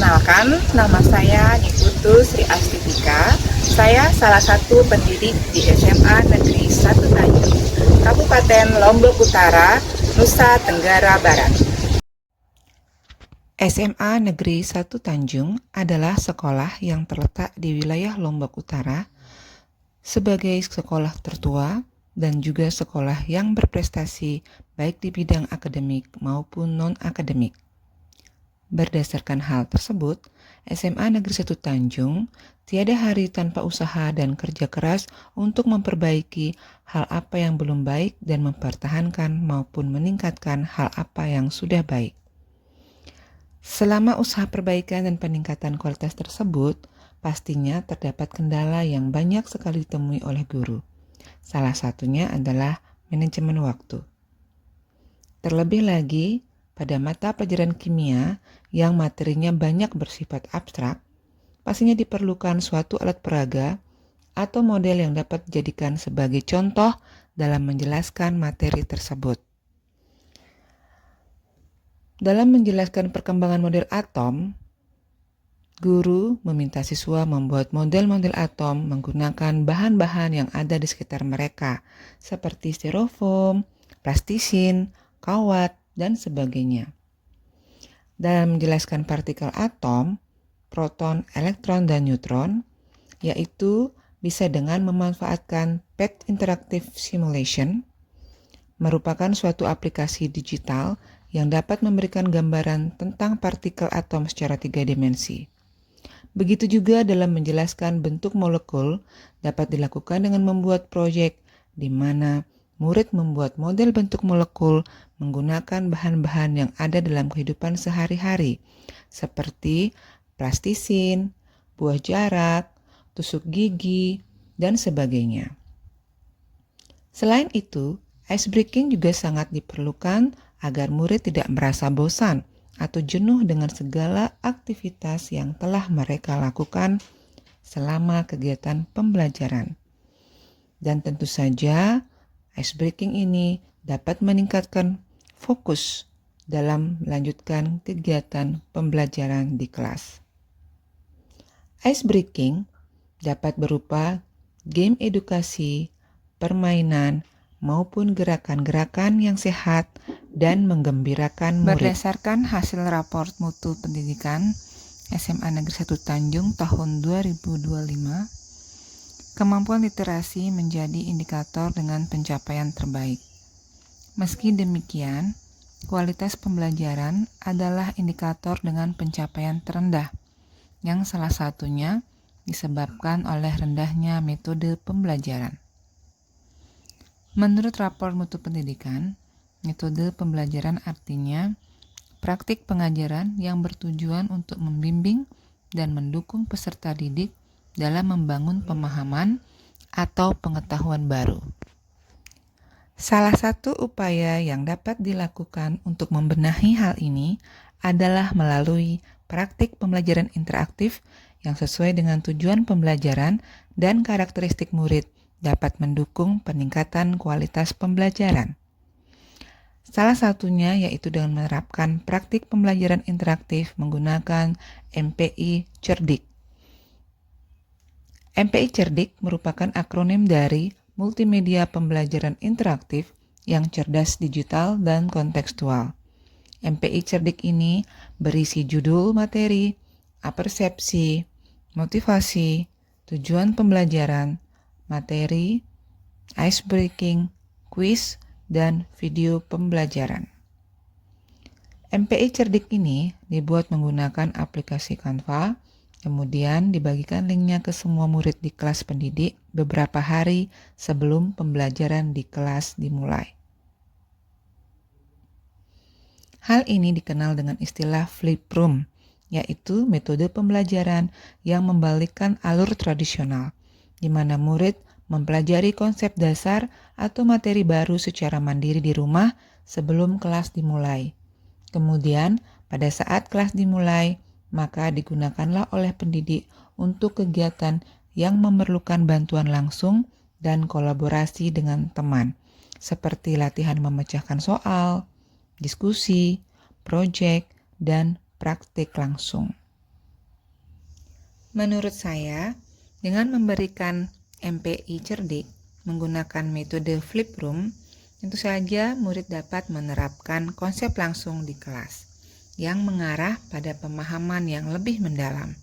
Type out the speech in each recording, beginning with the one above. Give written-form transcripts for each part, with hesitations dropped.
Perkenalkan, nama saya Niputu Sri Astifika. Saya salah satu pendidik di SMA Negeri 1 Tanjung, Kabupaten Lombok Utara, Nusa Tenggara Barat. SMA Negeri 1 Tanjung adalah sekolah yang terletak di wilayah Lombok Utara sebagai sekolah tertua dan juga sekolah yang berprestasi baik di bidang akademik maupun non-akademik. Berdasarkan hal tersebut, SMA Negeri 1 Tanjung tiada hari tanpa usaha dan kerja keras untuk memperbaiki hal apa yang belum baik dan mempertahankan maupun meningkatkan hal apa yang sudah baik. Selama usaha perbaikan dan peningkatan kualitas tersebut, pastinya terdapat kendala yang banyak sekali ditemui oleh guru. Salah satunya adalah manajemen waktu. Terlebih lagi, pada mata pelajaran kimia yang materinya banyak bersifat abstrak, pastinya diperlukan suatu alat peraga atau model yang dapat dijadikan sebagai contoh dalam menjelaskan materi tersebut. Dalam menjelaskan perkembangan model atom, guru meminta siswa membuat model-model atom menggunakan bahan-bahan yang ada di sekitar mereka, seperti styrofoam, plastisin, kawat, dan sebagainya. Dalam menjelaskan partikel atom, proton, elektron, dan neutron, yaitu bisa dengan memanfaatkan PET Interactive Simulation, merupakan suatu aplikasi digital yang dapat memberikan gambaran tentang partikel atom secara 3 dimensi. Begitu juga dalam menjelaskan bentuk molekul dapat dilakukan dengan membuat proyek di mana murid membuat model bentuk molekul menggunakan bahan-bahan yang ada dalam kehidupan sehari-hari, seperti plastisin, buah jarak, tusuk gigi, dan sebagainya. Selain itu, ice breaking juga sangat diperlukan agar murid tidak merasa bosan atau jenuh dengan segala aktivitas yang telah mereka lakukan selama kegiatan pembelajaran. Dan tentu saja, ice breaking ini dapat meningkatkan fokus dalam melanjutkan kegiatan pembelajaran di kelas. Ice breaking dapat berupa game edukasi, permainan, maupun gerakan-gerakan yang sehat dan menggembirakan murid. Berdasarkan hasil raport mutu pendidikan SMA Negeri 1 Tanjung tahun 2025, kemampuan literasi menjadi indikator dengan pencapaian terbaik. Meski demikian, kualitas pembelajaran adalah indikator dengan pencapaian terendah, yang salah satunya disebabkan oleh rendahnya metode pembelajaran. Menurut rapor mutu pendidikan, metode pembelajaran artinya praktik pengajaran yang bertujuan untuk membimbing dan mendukung peserta didik dalam membangun pemahaman atau pengetahuan baru. Salah satu upaya yang dapat dilakukan untuk membenahi hal ini adalah melalui praktik pembelajaran interaktif yang sesuai dengan tujuan pembelajaran dan karakteristik murid dapat mendukung peningkatan kualitas pembelajaran. Salah satunya yaitu dengan menerapkan praktik pembelajaran interaktif menggunakan MPI Cerdik. MPI Cerdik merupakan akronim dari Multimedia Pembelajaran Interaktif yang cerdas digital dan kontekstual. MPI Cerdik ini berisi judul materi, apersepsi, motivasi, tujuan pembelajaran, materi, ice breaking, kuis, dan video pembelajaran. MPI Cerdik ini dibuat menggunakan aplikasi Canva, kemudian dibagikan linknya ke semua murid di kelas pendidik beberapa hari sebelum pembelajaran di kelas dimulai. Hal ini dikenal dengan istilah flip room, yaitu metode pembelajaran yang membalikkan alur tradisional, di mana murid mempelajari konsep dasar atau materi baru secara mandiri di rumah sebelum kelas dimulai. Kemudian, pada saat kelas dimulai, maka digunakanlah oleh pendidik untuk kegiatan yang memerlukan bantuan langsung dan kolaborasi dengan teman, seperti latihan memecahkan soal, diskusi, proyek, dan praktik langsung. Menurut saya, dengan memberikan MPI cerdik menggunakan metode flip room, tentu saja murid dapat menerapkan konsep langsung di kelas yang mengarah pada pemahaman yang lebih mendalam.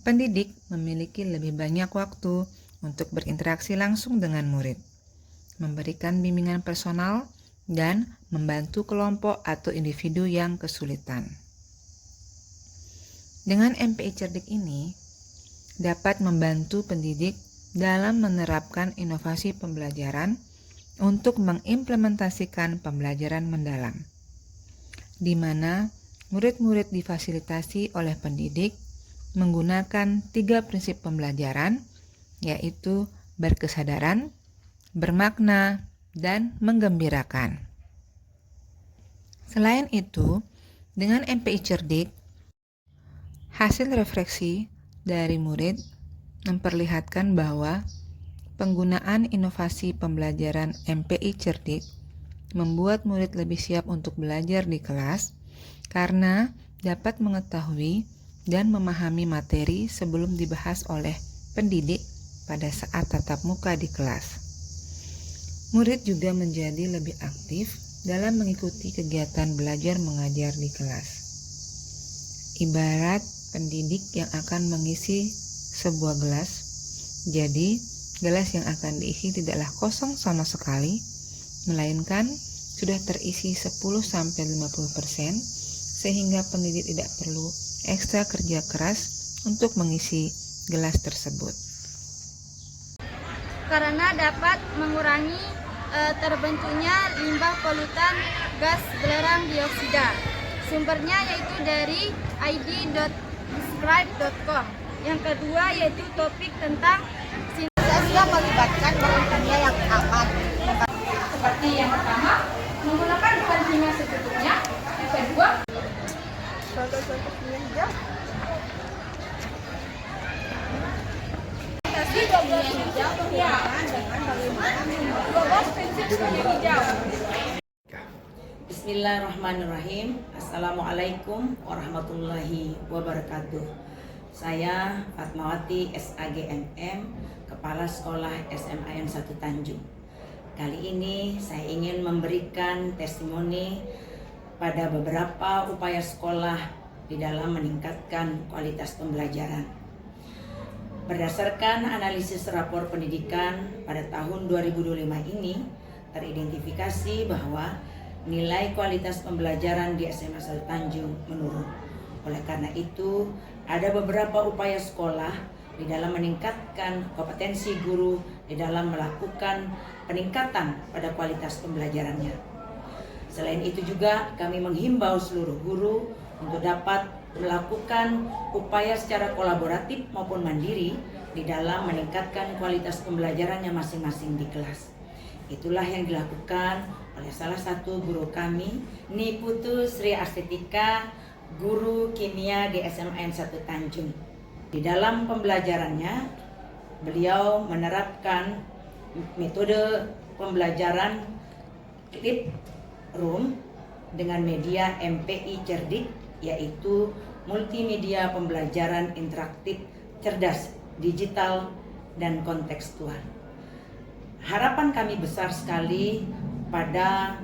Pendidik memiliki lebih banyak waktu untuk berinteraksi langsung dengan murid, memberikan bimbingan personal, dan membantu kelompok atau individu yang kesulitan. Dengan MPI cerdik ini, dapat membantu pendidik dalam menerapkan inovasi pembelajaran untuk mengimplementasikan pembelajaran mendalam, di mana murid-murid difasilitasi oleh pendidik menggunakan 3 prinsip pembelajaran, yaitu berkesadaran, bermakna, dan menggembirakan. Selain itu, dengan MPI cerdik, hasil refleksi dari murid memperlihatkan bahwa penggunaan inovasi pembelajaran MPI cerdik membuat murid lebih siap untuk belajar di kelas karena dapat mengetahui dan memahami materi sebelum dibahas oleh pendidik pada saat tatap muka di kelas. Murid juga menjadi lebih aktif dalam mengikuti kegiatan belajar mengajar di kelas. Ibarat pendidik yang akan mengisi sebuah gelas, jadi gelas yang akan diisi tidaklah kosong sama sekali, melainkan sudah terisi 10-50%, sehingga pendidik tidak perlu ekstra kerja keras untuk mengisi gelas tersebut. Karena dapat mengurangi terbentuknya limbah polutan gas belerang dioksida. Sumbernya yaitu dari id.describe.com. Yang kedua yaitu topik tentang saya sudah melibatkan bahan kimia yang aman. seperti yang pertama, menggunakan bahan kimia secukupnya. Yang kedua, Contoh-contoh kimia hijau. tadi 12 hijau dengan bagaimana 12 prinsip kimia hijau. Bismillahirrahmanirrahim. Assalamualaikum warahmatullahi wabarakatuh. Saya Fatmawati SAGMM, Kepala Sekolah SMAN 1 Tanjung. Kali ini saya ingin memberikan testimoni pada beberapa upaya sekolah di dalam meningkatkan kualitas pembelajaran. Berdasarkan analisis rapor pendidikan pada tahun 2025 ini, teridentifikasi bahwa nilai kualitas pembelajaran di SMA 1 Tanjung menurun. Oleh karena itu, ada beberapa upaya sekolah di dalam meningkatkan kompetensi guru di dalam melakukan peningkatan pada kualitas pembelajarannya. Selain itu juga kami menghimbau seluruh guru untuk dapat melakukan upaya secara kolaboratif maupun mandiri di dalam meningkatkan kualitas pembelajarannya masing-masing di kelas. Itulah yang dilakukan oleh salah satu guru kami, Niputu Sri Estetika, guru kimia di SMAN 1 Tanjung. Di dalam pembelajarannya, beliau menerapkan metode pembelajaran flip room dengan media MPI cerdik, yaitu multimedia pembelajaran interaktif cerdas, digital, dan kontekstual. Harapan kami besar sekali pada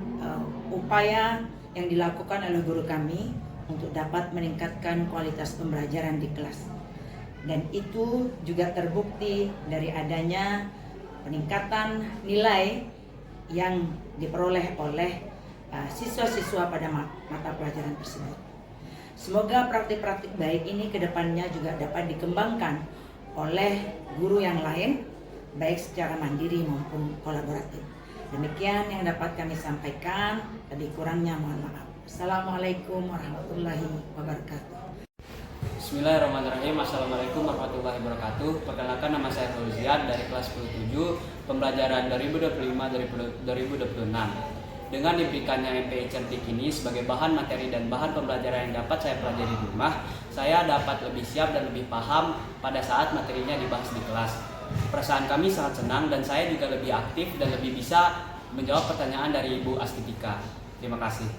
upaya yang dilakukan oleh guru kami untuk dapat meningkatkan kualitas pembelajaran di kelas. Dan itu juga terbukti dari adanya peningkatan nilai yang diperoleh oleh siswa-siswa pada mata pelajaran tersebut. Semoga praktik-praktik baik ini kedepannya juga dapat dikembangkan oleh guru yang lain, baik secara mandiri maupun kolaboratif. Demikian yang dapat kami sampaikan, lebih kurangnya mohon maaf. Assalamualaikum warahmatullahi wabarakatuh. Bismillahirrahmanirrahim. Assalamualaikum warahmatullahi wabarakatuh. Perkenalkan, nama saya Fauzian dari kelas 17 pembelajaran 2025-2026. Dengan diberikannya MPI cerdik ini sebagai bahan materi dan bahan pembelajaran yang dapat saya pelajari di rumah, saya dapat lebih siap dan lebih paham pada saat materinya dibahas di kelas. Perasaan kami sangat senang dan saya juga lebih aktif dan lebih bisa menjawab pertanyaan dari Ibu Astitika. Terima kasih.